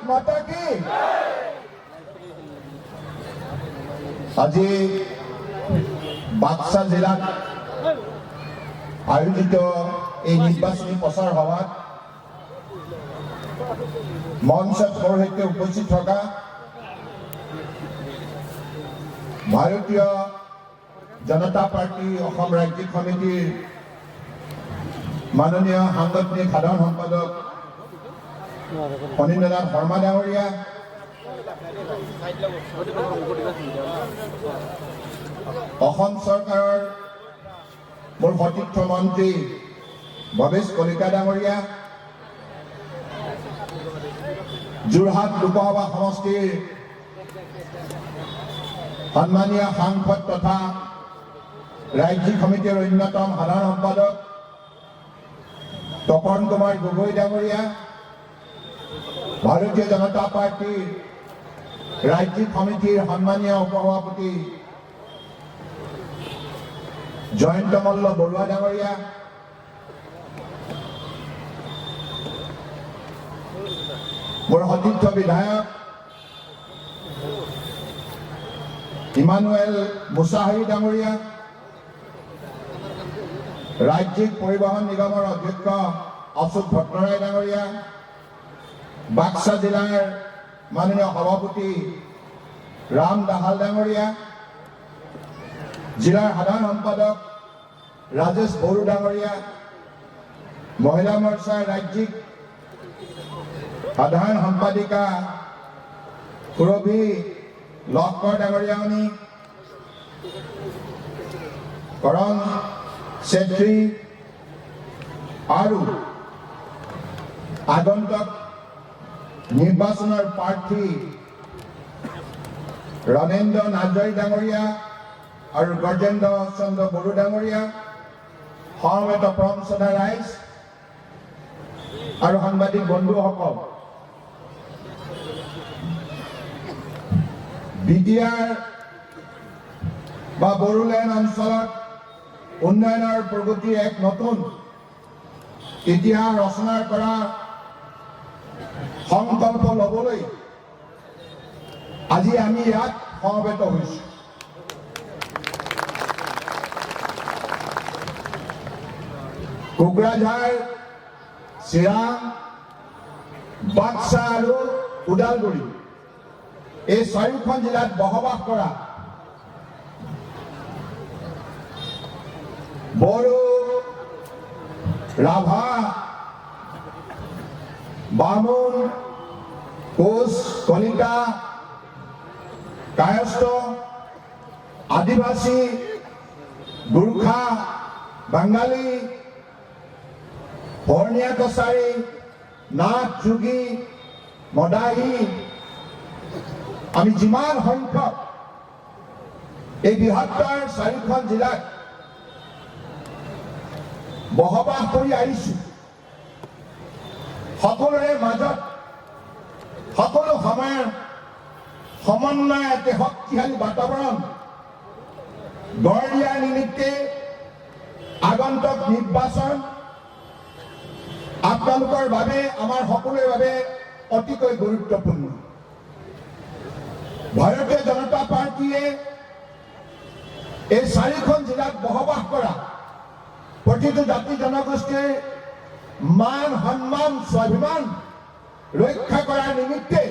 माता की আজি বাক্সা জিলাত আয়োজিত এই নির্বাচনী প্রচার সভাত মঞ্চত সহিতে উপস্থিত থকা ভারতীয় জনতা পার্টি অসম রাজ্যিক সমিতির মাননীয় সাংগঠনিক সাধারণ সম্পাদক অনিন্দ্ৰনাথ শৰ্মা ডাঙৰীয়া, অসম চৰকাৰৰ মোৰ সতীৰ্থ মন্ত্ৰী ভৱেশ কলিতা ডাঙৰীয়া, যোৰহাট লোকসভা সমষ্টিৰ সন্মানীয় সাংসদ তথা ৰাজ্যিক সমিতিৰ অন্যতম সাধাৰণ সম্পাদক তপন কুমাৰ গগৈ ডাঙৰীয়া, ভাৰতীয় জনতা পাৰ্টিৰ ৰাজ্যিক সমিতিৰ সম্মানীয় উপসভাপতি জয়ন্ত মল্ল বড়ুয়া ডাঙৰীয়া, মোৰ সতীৰ্থ বিধায়ক ইমানুৱেল মুছাহাৰী ডাঙৰীয়া, ৰাজ্যিক পৰিবহন নিগমৰ অধ্যক্ষ অশোক ভট্টৰায় ডাঙৰীয়া, বাক্সা জিলাৰ মাননীয় সভাপতি ৰাম দাহাল ডাঙৰীয়া, জিলাৰ সাধাৰণ সম্পাদক ৰাজেশ বড়ো ডাঙৰীয়া, মহিলা মৰ্চাৰ ৰাজ্যিক সাধাৰণ সম্পাদিকা সুৰভি লহকৰ ডাঙৰীয়ানী, কৰণ চেত্ৰী আৰু আগন্তুক নিৰ্বাচনৰ প্ৰাৰ্থী ৰণেন্দ্ৰ নাৰ্জাৰী ডাঙৰীয়া আৰু গজেন্দ্ৰ চন্দ্ৰ বড়ো ডাঙৰীয়া, সমবেত পৰম শ্ৰদ্ধা ৰাইজ আৰু সাংবাদিক বন্ধুসকল, বিটিআৰ বা বড়োলেণ্ড অঞ্চলত উন্নয়নৰ প্ৰগতিৰ এক নতুন ইতিহাস ৰচনা কৰা সংকল্প লবলৈ আজি আমি ইয়াত সমবেত হৈছো। কোকৰাঝাৰ, চিৰাং, বাক্সা আৰু ওদালগুৰি এই চাৰিখন জিলাত বসবাস কৰা বড়ো, ৰাভা, বামুণ, কোচ, কলিতা, কায়স্থ, আদিবাসী, গোৰ্খা, বাঙালী, বৰ্ণীয়া কছাৰী, নাথ, যোগী, মদাহী, আমি যিমান সংখ্যক এই বৃহত্তৰ চাৰিখন জিলাত বসবাস কৰি আহিছো, সকলোৰে মাজত সকলো সময়ৰ সমন্বয় এটি শক্তিশালী বাতাবৰণ গঢ় দিয়াৰ নিমিত্তে আগন্তুক নিৰ্বাচন আপোনালোকৰ বাবে, আমাৰ সকলোৰে বাবে অতিকৈ গুৰুত্বপূৰ্ণ। ভাৰতীয় জনতা পাৰ্টিয়ে এই চাৰিখন জিলাত বসবাস কৰা প্ৰতিটো জাতি জনগোষ্ঠীৰ মান, সন্মান, স্বাভিমান ৰক্ষা কৰাৰ নিমিত্তে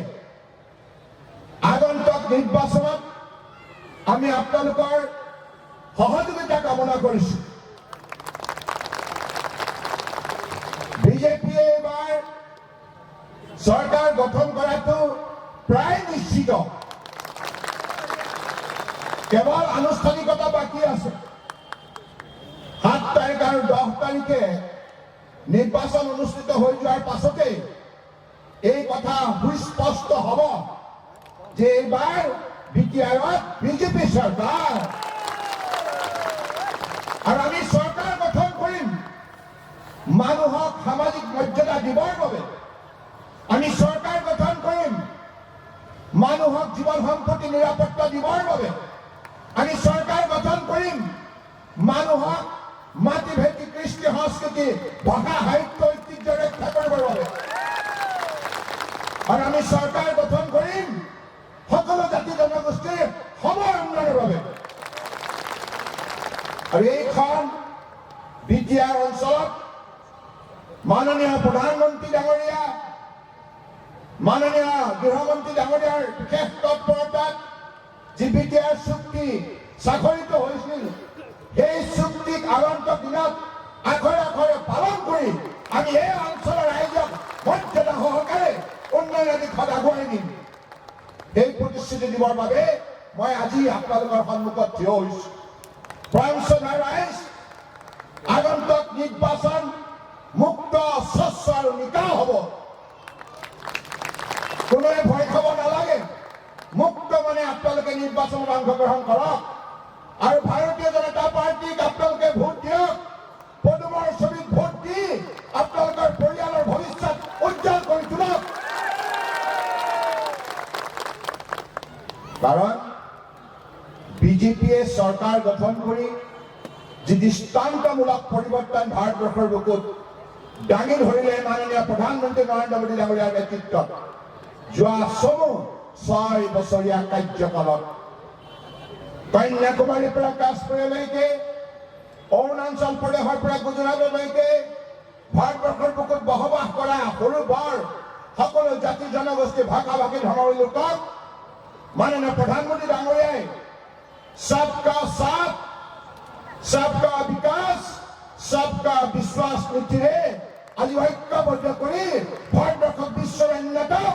আগন্তুক নিৰ্বাচনত আমি আপোনালোকৰ সহযোগিতা কামনা কৰিছো। বিজেপিয়ে এইবাৰ চৰকাৰ গঠন কৰাটো প্ৰায় নিশ্চিত, কেৱল আনুষ্ঠানিকতা বাকী আছে। 7 তাৰিখ আৰু 10 তাৰিখে নিৰ্বাচন অনুষ্ঠিত হৈ যোৱাৰ পাছতে এই কথা সুস্পষ্ট হ'ব যে এইবাৰ বিটিআৰত বিজেপি চৰকাৰ, আৰু আমি চৰকাৰ গঠন কৰিম মানুহক সামাজিক মৰ্যাদা দিবৰ বাবে। আমি চৰকাৰ গঠন কৰিম মানুহক জীৱন সম্পত্তি নিৰাপত্তা দিবৰ বাবে। আমি চৰকাৰ গঠন কৰিম মানুহক মাটি ভেটি কৃষ্টি সংস্কৃতি ভাষা সাহিত্য ঐতিহ্য ৰক্ষা কৰিবৰ বাবে। আৰু আমি চৰকাৰ গঠন কৰিম সকলো জাতি জনগোষ্ঠীৰ সম উন্নয়নৰ বাবে। আৰু এইখন বিটিআৰ অঞ্চলত মাননীয় প্ৰধানমন্ত্ৰী ডাঙৰীয়া, মাননীয় গৃহমন্ত্ৰী ডাঙৰীয়াৰ বিশেষ তৎপৰতাত যি বিটিআৰ চুক্তি স্বাক্ষৰিত হৈছিল, সেই চুক্তিক আগন্তুক দিনত আখৰে আখৰে পালন কৰি আমি এই অঞ্চলৰ ৰাইজক মৰ্যাদা সহকাৰে উন্নয়নৰ দিশত আগুৱাই নিম। এই প্ৰতিশ্ৰুতি দিবৰ বাবে মই আজি আপোনালোকৰ সন্মুখত থিয় হৈছো। প্ৰয়াঞ্চনা ৰাইজ, আগন্তুক নিৰ্বাচন মুক্ত, স্বচ্ছ আৰু নিকা হ'ব। কোনোৱে ভয় খাব নালাগে। মুক্ত মানে আপোনালোকে নিৰ্বাচনত অংশগ্ৰহণ কৰক আৰু ভাৰতীয় জনতা পাৰ্টীক আপোনালোকে ভোট দিয়ক। পদুমৰ ছবিত ভোট দি আপোনালোকৰ পৰিয়ালৰ ভৱিষ্যত উজ্জ্বল কৰি তোলক। কাৰণ বিজেপিয়ে চৰকাৰ গঠন কৰি যি দৃষ্টান্তমূলক পৰিৱৰ্তন ভাৰতবৰ্ষৰ বুকুত দাঙি ধৰিলে মাননীয় প্ৰধানমন্ত্ৰী নৰেন্দ্ৰ মোদী ডাঙৰীয়াৰ নেতৃত্বত যোৱা 6 বছৰীয়া কাৰ্যকালত কন্যাকুমাৰীৰ পৰা কাশ্মীৰলৈকে, অৰুণাচল প্ৰদেশৰ পৰা গুজৰাটলৈকে ভাৰতবৰ্ষৰ বুকুত বসবাস কৰা সৰু বৰ সকলো জাতি জনগোষ্ঠী, ভাষা ভাষী ধৰ্মৰ লোকক মাননীয় প্ৰধানমন্ত্ৰী ডাঙৰীয়াই সবকা সাথ, সবকা বিকাশ, সবকা বিশ্বাস নীতিৰে আজি ঐক্যবদ্ধ কৰি ভাৰতবৰ্ষক বিশ্বৰ অন্যতম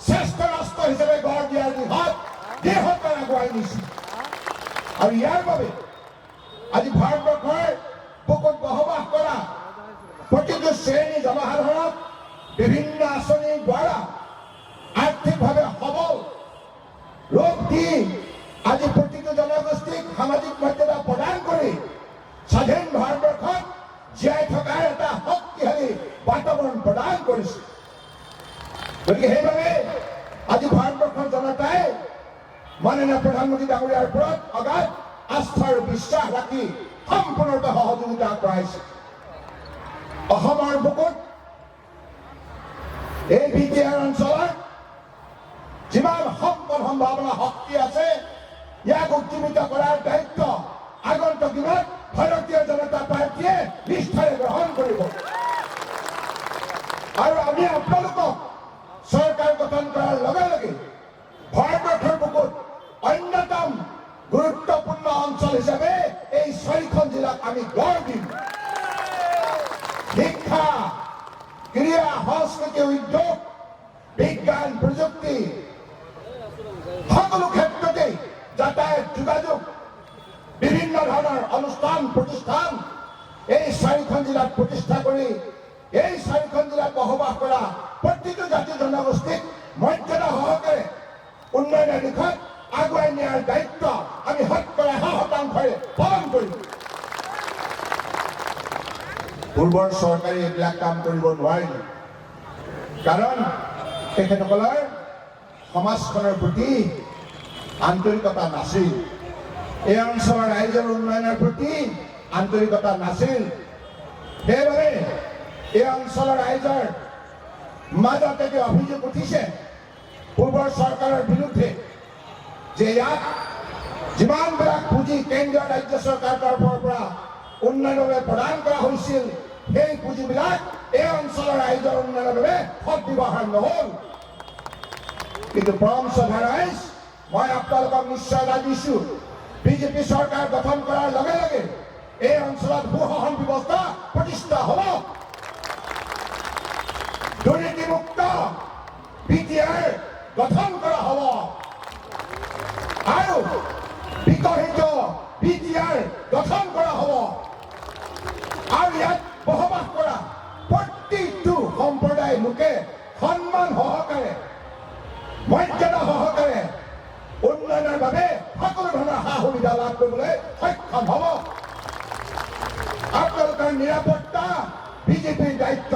শ্ৰেষ্ঠ ৰাষ্ট্ৰ হিচাপে গঢ় দিয়াৰ দিশত দেশত আগুৱাই নিছে। আৰু ইয়াৰ বাবে আজি ভাৰতবৰ্ষৰ বুকুত বসবাস কৰা প্ৰতিটো শ্ৰেণী জনসাধাৰণক বিভিন্ন আঁচনিৰ দ্বাৰা আৰ্থিকভাৱে সবল ৰূপ দি আজি প্ৰতিটো জনগোষ্ঠীক সামাজিক মৰ্যাদা প্ৰদান কৰি স্বাধীন ভাৰতবৰ্ষত জীয়াই থকাৰ এটা শক্তিশালী বাতাবৰণ প্ৰদান কৰিছে। গতিকে সেইবাবে আজি ভাৰতবৰ্ষৰ জনতাই মাননীয় প্ৰধানমন্ত্ৰী ডাঙৰীয়াৰ ওপৰত অগাধ আস্থা আৰু বিশ্বাস ৰাখি সম্পূৰ্ণৰূপে সহযোগিতা আগবঢ়াইছে। অসমৰ বুকুত এই বিটিআৰ অঞ্চলত যিমান সম্পদ সম্ভাৱনা শক্তি আছে, ইয়াক উজ্জীৱিত কৰাৰ দায়িত্ব আগন্তুক দিনত ভাৰতীয় জনতা পাৰ্টীয়ে নিষ্ঠাৰে গ্ৰহণ কৰিব। আৰু আমি আপোনালোকক চৰকাৰ গঠন কৰাৰ লগে লগে ভাৰতবৰ্ষৰ বুকুত অন্যতম গুৰুত্বপূৰ্ণ অঞ্চল হিচাপে এই 4খন জিলাক আমি গঢ় দিম। শিক্ষা, ক্ৰীড়া, সংস্কৃতি, উদ্যোগ, বিজ্ঞান, প্ৰযুক্তি সকলো ক্ষেত্ৰতে যাতায়াত, যোগাযোগ, বিভিন্ন ধৰণৰ অনুষ্ঠান প্ৰতিষ্ঠান এই 4খন জিলাত প্ৰতিষ্ঠা কৰি এই 4খন জিলাত বসবাস কৰা প্ৰতিটো জাতি জনগোষ্ঠীক মৰ্যাদা সহকাৰে উন্নয়নৰ দিশত আগুৱাই নিয়াৰ দায়িত্ব আমি 100% পালন কৰিম। পূৰ্বৰ চৰকাৰে এইবিলাক কাম কৰিব নোৱাৰিলে, কাৰণ তেখেতসকলৰ সমাজখনৰ প্ৰতি আন্তৰিকতা নাছিল, এই অঞ্চলৰ ৰাইজৰ উন্নয়নৰ প্ৰতি আন্তৰিকতা নাছিল। সেইবাবে এই অঞ্চলৰ ৰাইজৰ মাজত এটি অভিযোগ উঠিছে পূৰ্বৰ চৰকাৰৰ বিৰুদ্ধে যে ইয়াত যিমানবিলাক পুঁজি কেন্দ্ৰীয় ৰাজ্য চৰকাৰৰ তৰফৰ পৰা উন্নয়নৰ বাবে প্ৰদান কৰা হৈছিল, সেই পুঁজিবিলাক এই অঞ্চলৰ ৰাইজৰ উন্নয়নৰ বাবে সদ্ব্যৱহাৰ নহল। কিন্তু পৰমশ্ৰদ্ধা ৰাইজ, মই আপোনালোকক নিশ্চয়তা দিছো, বিজেপি চৰকাৰ গঠন কৰাৰ লগে লগে এই অঞ্চলত সুশাসন ব্যৱস্থা প্ৰতিষ্ঠা হ'ব। দুৰ্নীতিমুক্ত বিটিআৰ গঠন কৰা হ'ব আৰু বিকশিত বিটিআৰ গঠন কৰা হ'ব। আৰু ইয়াত বসবাস কৰা প্ৰতিটো সম্প্ৰদায়ৰ লোকে সন্মান সহকাৰে, মৰ্যাদা সহকাৰে উন্নয়নৰ বাবে সকলো ধৰণৰ সা সুবিধা লাভ কৰিবলৈ সক্ষম হ'ব। আপোনালোকৰ নিৰাপত্তা বিজেপিৰ দায়িত্ব,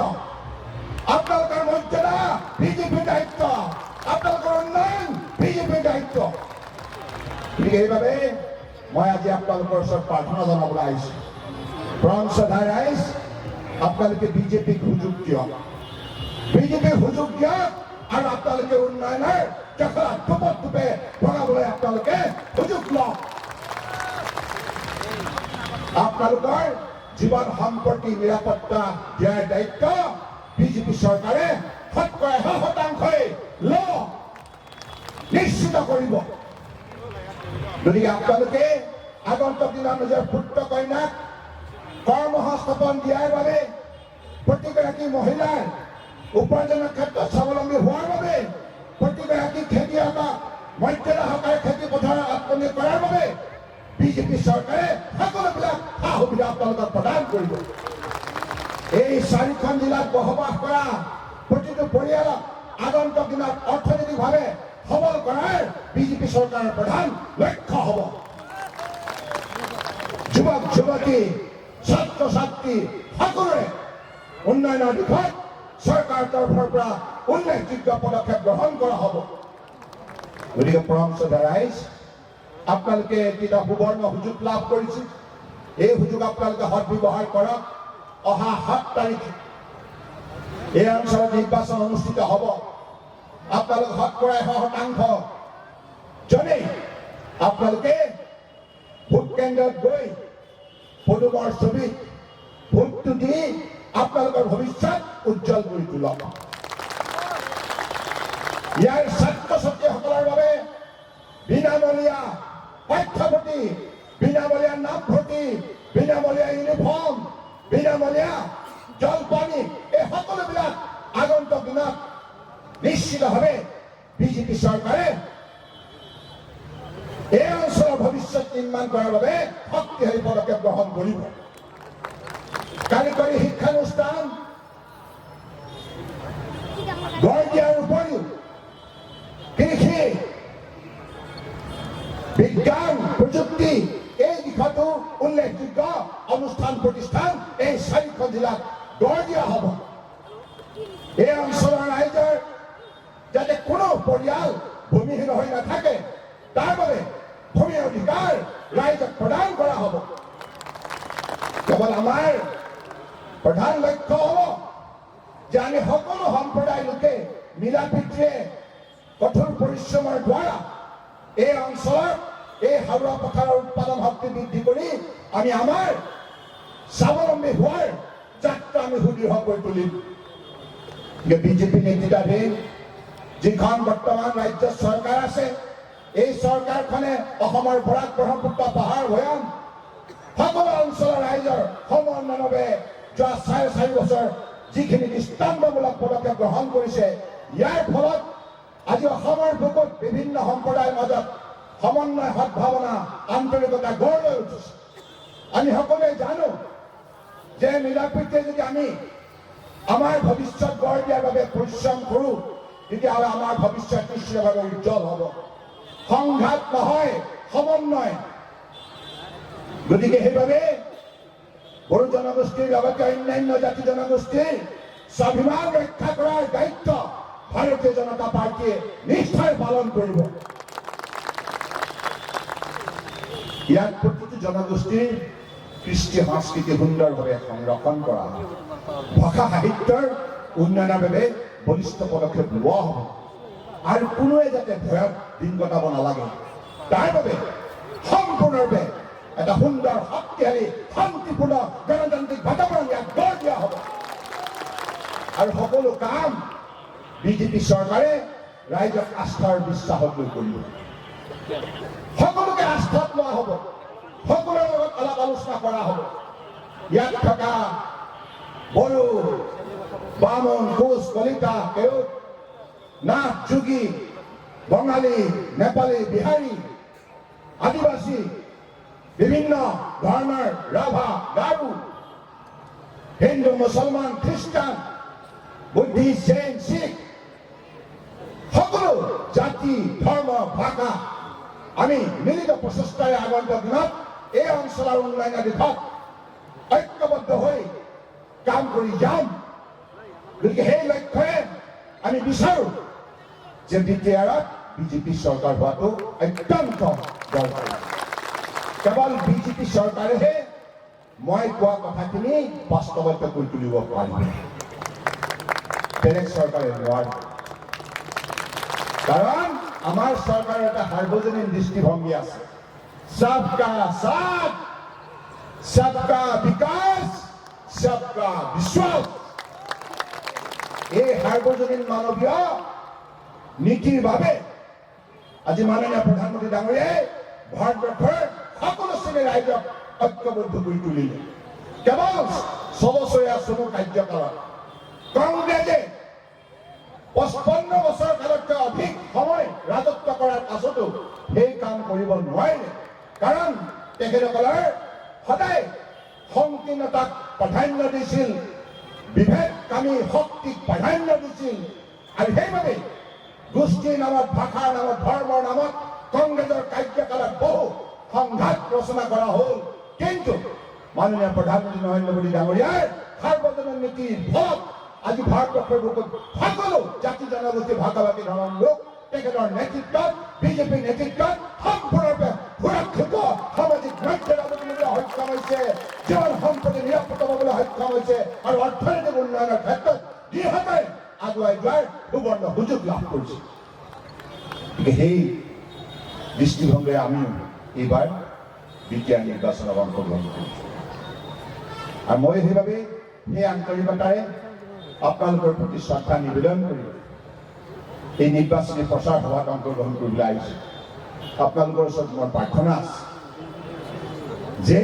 আপোনালোকৰ মৰ্যাদা বিজেপিৰ দায়িত্ব, আপোনালোকৰ উন্নয়ন বিজেপিৰ দায়িত্ব। গতিকে এইবাবে মই আজি আপোনালোকৰ ওচৰত প্ৰাৰ্থনা জনাবলৈ আহিছোঁ। পৰমশ্ৰদ্ধা ৰাইজ, আপোনালোকে বিজেপিক সুযোগ দিয়ক, বিজেপিক সুযোগ দিয়ক আৰু আপোনালোকে উন্নয়নৰ জখলা থোপে ভগাবলৈ আপোনালোকে সুযোগ লওক। আপোনালোকৰ জীৱন সম্পত্তি নিৰাপত্তা দিয়াৰ দায়িত্ব বিজেপি চৰকাৰে 100% নিশ্চিত কৰিব। গতিকে আপোনালোকে আগন্তুক দিনত নিজৰ পুত্ৰ কন্যাক কৰ্মসংস্থাপন দিয়াৰ বাবে, প্ৰতিগৰাকী মহিলাৰ উপাৰ্জনৰ ক্ষেত্ৰত স্বাৱলম্বী হোৱাৰ বাবে, প্ৰতিগৰাকী খেতিয়কক মৰ্যাদা সহকাৰে খেতি পথাৰত আত্মনিয়োগ কৰাৰ বাবে বিজেপি চৰকাৰে সকলোবিলাক সা সুবিধা আপোনালোকক প্ৰদান কৰিব। এই 4খন জিলাত বসবাস কৰা প্ৰতিটো পৰিয়ালক আগন্তুক দিনত অৰ্থনৈতিকভাৱে সবল কৰাৰ বিজেপি চৰকাৰৰ প্ৰধান লক্ষ্য হ'ব। যুৱক যুৱতী ছাত্ৰ ছাত্ৰী সকলোৰে উন্নয়নৰ দিশত চৰকাৰৰ তৰফৰ পৰা উল্লেখযোগ্য পদক্ষেপ গ্ৰহণ কৰা হ'ব। গতিকে পৰম শ্ৰদ্ধা ৰাইজ, আপোনালোকে এটা সুবৰ্ণ সুযোগ লাভ কৰিছে। এই সুযোগ আপোনালোকে সদ্ব্যৱহাৰ কৰক। অহা 7 তাৰিখে এই অঞ্চলত নিৰ্বাচন অনুষ্ঠিত হ'ব। আপোনালোক 100% জনেই আপোনালোকে ভোট কেন্দ্ৰত গৈ পদুমৰ ছবিত ভোটটো দি আপোনালোকৰ ভৱিষ্যত উজ্জ্বল কৰি তোলক। ইয়াৰ ছাত্ৰ ছাত্ৰীসকলৰ বাবে বিনামূলীয়া পাঠ্যপুথি, বিনামূলীয়া নামভৰ্তি, বিনামূলীয়া ইউনিফৰ্ম, বিনামূলীয়া জলপানী, এই সকলোবিলাক আগন্তুক দিনত নিশ্চিতভাৱে বিজেপি চৰকাৰে এই অঞ্চলৰ ভৱিষ্যত নিৰ্মাণ কৰাৰ বাবে শক্তিশালী পদক্ষেপ গ্ৰহণ কৰিব। কাৰিকৰী শিক্ষানুষ্ঠান গঢ় দিয়াৰ উপৰিও কৃষি, বিজ্ঞান, প্ৰযুক্তি এই দিশতো উল্লেখযোগ্য অনুষ্ঠান প্ৰতিষ্ঠান এই 4খন জিলাত গঢ় দিয়া হ'ব। এই অঞ্চলৰ ৰাইজৰ যাতে কোনো পৰিয়াল ভূমিহীন হৈ নাথাকে, তাৰ বাবে ভূমি অধিকাৰ ৰাইজক প্ৰদান কৰা হ'ব। কেৱল আমাৰ প্ৰধান লক্ষ্য হ'ব যে আমি সকলো সম্প্ৰদায়ৰ লোকে মিলা প্ৰীতিৰে কঠোৰ পৰিশ্ৰমৰ দ্বাৰা এই অঞ্চলৰ এই হাওৰা পথাৰৰ উৎপাদন শক্তি বৃদ্ধি কৰি আমি আমাৰ স্বাৱলম্বী হোৱাৰ যাত্ৰা আমি সুদৃঢ় কৰি তুলিম। বিজেপি নেতৃত্বাধীন যিখন বৰ্তমান ৰাজ্যৰ চৰকাৰ আছে, এই চৰকাৰখনে অসমৰ বৰাক ব্ৰহ্মপুত্ৰ পাহাৰ ভৈয়াম সকলো অঞ্চলৰ ৰাইজৰ সমন্বয়ৰ বাবে যোৱা 4.5 বছৰ যিখিনি দৃষ্টান্তমূলক পদক্ষেপ গ্ৰহণ কৰিছে, ইয়াৰ ফলত আজি অসমৰ বুকুত বিভিন্ন সম্প্ৰদায়ৰ মাজত সমন্বয়, সদ্ভাৱনা, আন্তৰিকতা গঢ় লৈ উঠিছে। আমি সকলোৱে জানো যে মিলা প্ৰীতিৰে যদি আমি আমাৰ ভৱিষ্যত গঢ় দিয়াৰ বাবে পৰিশ্ৰম কৰোঁ, তেতিয়াহ'লে আমাৰ ভৱিষ্যত নিশ্চিতভাৱে উজ্জ্বল হ'ব। সংঘাত নহয়, সমন্বয়। গতিকে সেইবাবে বড়ো জনগোষ্ঠীৰ লগতে অন্যান্য জাতি জনগোষ্ঠীৰ স্বাভিমান ৰক্ষা কৰাৰ দায়িত্ব ভাৰতীয় জনতা পাৰ্টীয়ে নিষ্ঠাৰে পালন কৰিব। ইয়াত প্ৰতিটো জনগোষ্ঠীৰ কৃষ্টি সংস্কৃতি সুন্দৰভাৱে সংৰক্ষণ কৰা হ'ব। ভাষা সাহিত্যৰ উন্নয়নৰ বাবে বলিষ্ঠ পদক্ষেপ লোৱা হ'ব। আৰু কোনোৱে যাতে ভয়ত দিন কটাব নালাগে, তাৰ বাবে সম্পূৰ্ণৰূপে এটা সুন্দৰ, শক্তিশালী, শান্তিপূৰ্ণ গণতান্ত্ৰিক বাতাবৰণ ইয়াত গঢ় দিয়া হ'ব। আৰু সকলো কাম বিজেপি চৰকাৰে ৰাইজক আস্থাৰ বিশ্বাসত লৈ কৰিব। সকলোকে আস্থাত লোৱা হ'ব, সকলোৰে লগত আলাপ আলোচনা কৰা হ'ব। ইয়াত থকা বড়ো, বামুণ, কোচ, কলিতা, কেওট, নাথ, যোগী, বঙালী, নেপালী, বিহাৰী, আদিবাসী, বিভিন্ন ধৰ্মৰ ৰাভা, গাৰো, হিন্দু, মুছলমান, খ্ৰীষ্টান, বুদ্ধিষ্ট, জৈন, শিখ, সকলো জাতি, ধৰ্ম, ভাষা আমি মিলিত প্ৰচেষ্টাৰে আগন্তুক দিনত এই অঞ্চলৰ উন্নয়নৰ দিশত ঐক্যবদ্ধ হৈ কাম কৰি যাম। গতিকে সেই লক্ষ্যৰে আমি বিচাৰো যে দ্বিতীয়াৰত বিজেপি চৰকাৰ হোৱাটো অত্যন্ত দৰকাৰী। কেৱল বিজেপি চৰকাৰেহে মই কোৱা কথাখিনি বাস্তৱত কৰি তুলিব পাৰিব, বেলেগ চৰকাৰে নোৱাৰে। কাৰণ আমাৰ চৰকাৰৰ এটা সাৰ্বজনীন দৃষ্টিভংগী আছে, সবকা সাথ, সবকা বিকাশ, সবকা বিশ্বাস। এই সাৰ্বজনীন মানৱীয় নীতিৰ বাবে আজি মাননীয় প্ৰধানমন্ত্ৰী ডাঙৰীয়াই ভাৰতবৰ্ষৰ সকলো শ্ৰেণীৰ ৰাইজক ঐক্যবদ্ধ কৰি তুলিলে। কেৱল 6 বছৰীয়া চমু কাৰ্যকালত কংগ্ৰেছে 55 বছৰ কালতকৈ অধিক সময় ৰাজত্ব কৰাৰ পাছতো সেই কাম কৰিব নোৱাৰিলে। কাৰণ তেখেতসকলৰ সদায় সংকীৰ্ণতাক প্ৰাধান্য দিছিল, বিভেদকামী শক্তিক প্ৰাধান্য দিছিল, আৰু সেইবাবে গোষ্ঠীৰ নামত, ভাষাৰ নামত, ধৰ্মৰ নামত কংগ্ৰেছৰ কাৰ্যকালত বহু সংঘাত ৰচনা কৰা হ'ল। কিন্তু মাননীয় প্ৰধানমন্ত্ৰী নৰেন্দ্ৰ মোদী ডাঙৰীয়াৰ সাৰ্বজনীন নীতিৰ ফলত আজি ভাৰতবৰ্ষৰ বুকুত সকলো জাতি জনগোষ্ঠী ভাষা ভাষী ধৰ্মৰ লোক তেখেতৰ নেতৃত্বত, বিজেপিৰ নেতৃত্বত সম্পূৰ্ণৰূপে সুৰক্ষিত সামাজিক মৰ্যাদা দিবলৈ সক্ষম হৈছে, জীৱন সম্পত্তি নিৰাপত্তা পাবলৈ সক্ষম হৈছে, আৰু অৰ্থনৈতিক উন্নয়নৰ ক্ষেত্ৰত দৃঢ়তাৰে আগুৱাই যোৱাৰ সুবৰ্ণ সুযোগ লাভ কৰিছে। গতিকে সেই দৃষ্টিভংগীৰে আমিও এইবাৰ বিটিআৰ নিৰ্বাচনত অংশগ্ৰহণ কৰিছোঁ। আৰু মই সেইবাবে সেই আন্তৰিকতাৰে আপোনালোকৰ প্ৰতি শ্ৰদ্ধা নিবেদন কৰি এই নিৰ্বাচনী প্ৰচাৰ সভাত অংশগ্ৰহণ কৰিবলৈ আহিছোঁ। আপোনালোকৰ ওচৰত মোৰ প্ৰাৰ্থনা আছে যে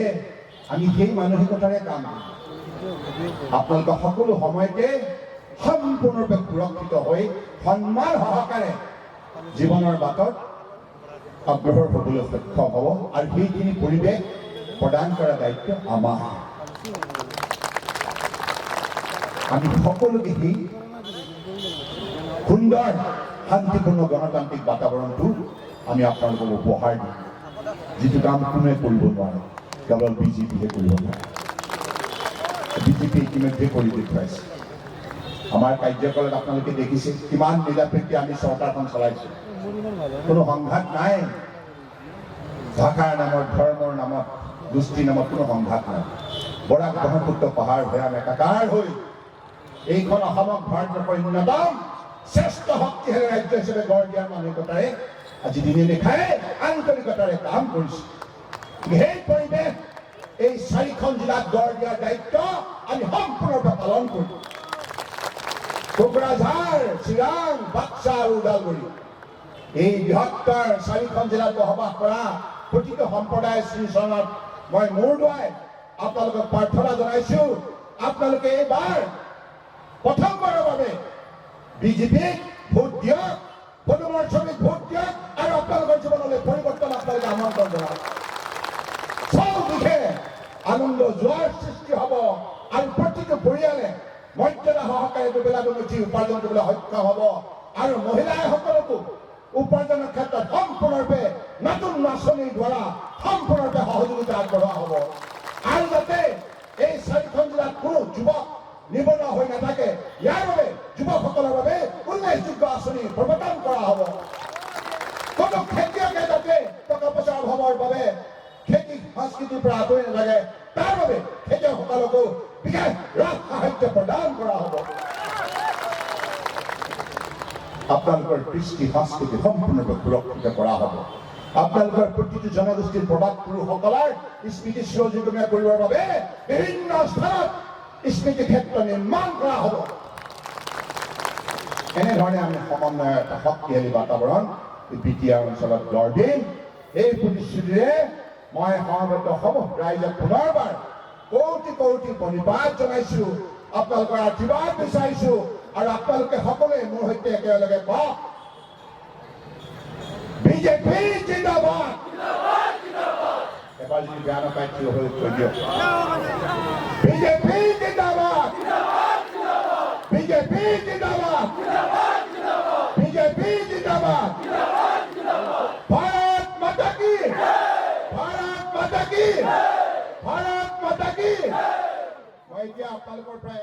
আমি সেই মানসিকতাৰে কাম কৰিম। আপোনালোকৰ সকলো সময়তে সম্পূৰ্ণৰূপে সুৰক্ষিত হৈ সন্মান সহকাৰে জীৱনৰ বাটত অগ্ৰসৰ হ'বলৈ সক্ষম হ'ব, আৰু সেইখিনি পৰিৱেশ প্ৰদান কৰা দায়িত্ব আমাৰ। আমি সকলোকে সেই সুন্দৰ শান্তিপূৰ্ণ গণতান্ত্ৰিক বাতাবৰণটো আমি আপোনালোকক উপহাৰ দিম, যিটো কাম কোনোৱে কৰিব নোৱাৰে, কেৱল বিজেপিহে কৰিব পাৰে। বিজেপি ইতিমধ্যে কৰি দেখুৱাইছে। আমাৰ কাৰ্যকালত আপোনালোকে দেখিছে কিমান মিলাপ্ৰীতি আমি চৰকাৰখন চলাইছোঁ। কোনো সংঘাত নাই, ভাষাৰ নামত, ধৰ্মৰ নামত, গোষ্ঠীৰ নামত কোনো সংঘাত নাই। বৰাক ব্ৰহ্মপুত্ৰ পাহাৰ ভৈয়াম একাকাৰ হৈ এইখন অসমক ভাৰতবৰ্ষৰ অন্যতম শ্ৰেষ্ঠ শক্তিশালী ৰাজ্য হিচাপে গঢ় দিয়াৰ মানসিকতাৰে আজি দিনে দেখাই আন্তৰিকতাৰে কাম কৰিছে। সেই পৰিৱেশ এই 4খন জিলাত গঢ় দিয়াৰ দায়িত্ব আমি সম্পূৰ্ণৰূপে পালন কৰিম। কোকৰাঝাৰ, চিৰাং, বাক্সা আৰু ওদালগুৰি এই বৃহত্তৰ 4খন জিলাত বসবাস কৰা প্ৰতিটো সম্প্ৰদায় শ্ৰীচৰণত মই মূৰ দোৱাই আপোনালোকক প্ৰাৰ্থনা জনাইছোঁ। আপোনালোকে এইবাৰ প্ৰথমবাৰৰ বাবে বিজেপিক ভোট দিয়ক, পদুমৰ ছবিত ভোট দিয়ক, আৰু আপোনালোকৰ জীৱনলৈ পৰিৱৰ্তন আপোনালোকে আমন্ত্ৰণ জনাওক। চৌদিশে আনন্দ জোৱাৰ সৃষ্টি হ'ব, আৰু প্ৰতিটো পৰিয়ালে মৰ্যাদা সহকাৰে দুবেলা দুমুঠি উপাৰ্জন কৰিবলৈ সক্ষম হ'ব, আৰু মহিলাসকলকো উপাৰ্জনৰ ক্ষেত্ৰত সম্পূৰ্ণৰূপে নতুন আঁচনিৰ দ্বাৰা সম্পূৰ্ণৰূপে সহযোগিতা আগবঢ়োৱা হ'ব। আৰু যাতে এই 4খন জিলাত কোনো যুৱক নিবনুৱা হৈ নাথাকে, ইয়াৰ বাবে যুৱকসকলৰ বাবে উল্লেখযোগ্য আঁচনি প্ৰৱৰ্তন কৰা হ'ব। কোনো খেতিয়কে যাতে টকা পইচাৰ অভাৱৰ বাবে খেতি সংস্কৃতিৰ পৰা আঁতৰি নাথাকে, তাৰ বাবে খেতিয়কসকলকো বিশেষ ৰাজ সাহায্য প্ৰদান কৰা হ'ব। আপোনালোকৰ কৃষ্টি সংস্কৃতি সম্পূৰ্ণৰূপে সুৰক্ষিত কৰা হ'ব। আপোনালোকৰ প্ৰতিটো জনগোষ্ঠীৰ প্ৰবাদ পুৰুষসকলৰ স্মৃতি চিৰজীৱনীয় কৰিবৰ বাবে বিভিন্ন স্থানত স্মৃতি ক্ষেত্ৰ নিৰ্মাণ কৰা হ'ব। এনেধৰণে আমি সমন্বয়ৰ এটা শক্তিশালী বাতাবৰণ বিটিআৰ অঞ্চলত গঢ় দিম। এই প্ৰতিশ্ৰুতিৰে মই সমবেত অসম ৰাইজক পুনৰবাৰ কোটি কোটি প্ৰণিপাত জনাইছোঁ, আপোনালোকৰ আশীৰ্বাদ বিচাৰিছোঁ, আৰু আপোনালোকে সকলোৱে মোৰ সৈতে একেলগে কওক, বিজেপি জিন্দাবাদ। এবাৰ যদি বেয়া নাপায় থিয় হৈ কৈ দিয়ক, বিজেপি জিন্দাবাদ, বিজেপি জিন্দাবাদ, বিজেপি জিন্দাবাদ। ভাৰত মাতা কি, ভাৰত মাতা কি, ভাৰত মাতা কি। মই এতিয়া আপোনালোকৰ পৰা